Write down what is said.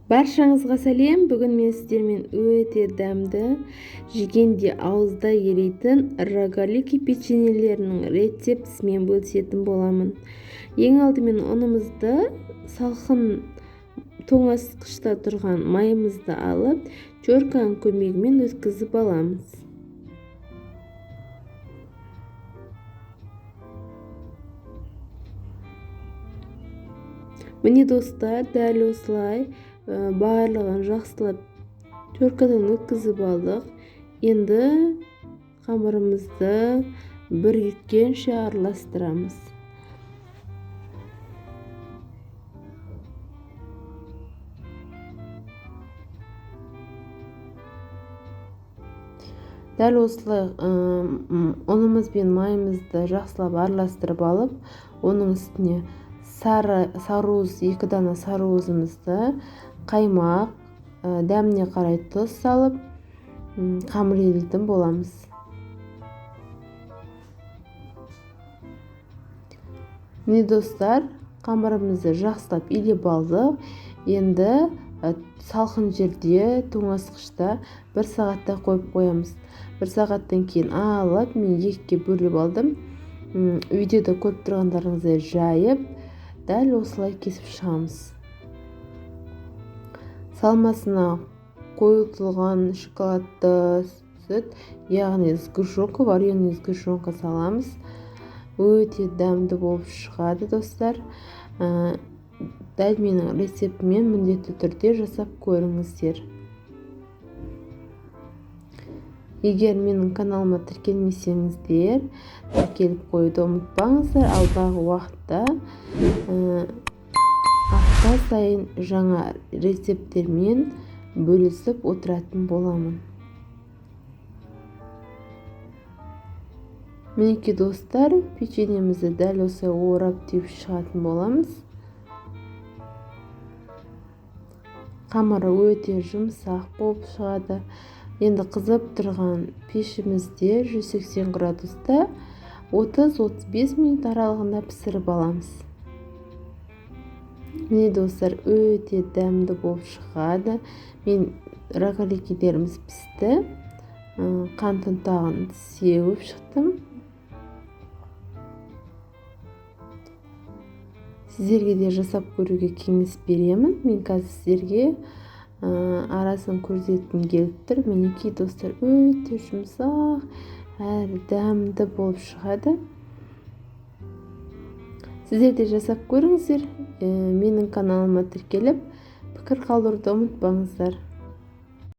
Баршаңызға сәлем. Бүгін мен сіздермен өте дәмді, жегенде ауызда ерейтін рогалики печеньелерінің рецептісімен бөлісетін боламын. Ең алдымен ұнымызды салқын тоңазытқышта тұрған майымызды алып, терканың көмегімен өткізіп аламыз. Міне достар, дәл осылай барлығын жақсылап теркадан өткізіп алдық. Енді қамырымызды біріккенше араластырамыз. Дәл осылай ұнымыз бен майымызды жақсылап араластырып алып, оның үстіне сарыуыз, 2 дана сарыуызымызды, қаймақ, дәміне қарай тұз салып, қамыр елейтін боламыз. Міне достар, қамырымызды жақсылап илеп алдық. Енді салқын жерде тоңазытқышта 1 сағатта қойып қоямыз. 1 сағаттан кейін алып, мен 2-ге бөліп алдым. Видеода көріп тұрғандарыңыздай жайып, дәл осылай кесіп шығамыз. Салмасына қойытылған шоколадты сүт, яғни сгущенка, вареный сгущенка саламыз. Өте дәмді болып шығады достар. Дәл менің рецептімен міндетті түрде жасап көріңіздер. Егер менің каналыма тіркелмесеңіздер, тіркеліп қоюды ұмытпаңыздар. Алдағы уақытта апта сайын жаңа рецепттермен бөлісіп отыратын боламын. Мінекей достар, печеньемізді дәл осылай орап түйіп шығатын боламыз. Қамыры өте жұмсақ болып шығады. Енді қызып тұрған пешімізде 180 градуста 30-35 минут аралығында пісіріп аламыз. Міне достар, өте дәмді болып шығады. Мен рогаликилеріміз пісті. Қант ұнтағын сеуіп шықтым. Сіздерге де жасап көруге кеңес беремін. Мен қазір сіздерге арасын көрсеткім келіп тұр. Мінекей достар, өте жұмсақ әрі дәмді болып шығады. Сіздер де жасап көріңіздер. Менің каналыма тіркеліп, пікір қалдыруды ұмытпаңыздар.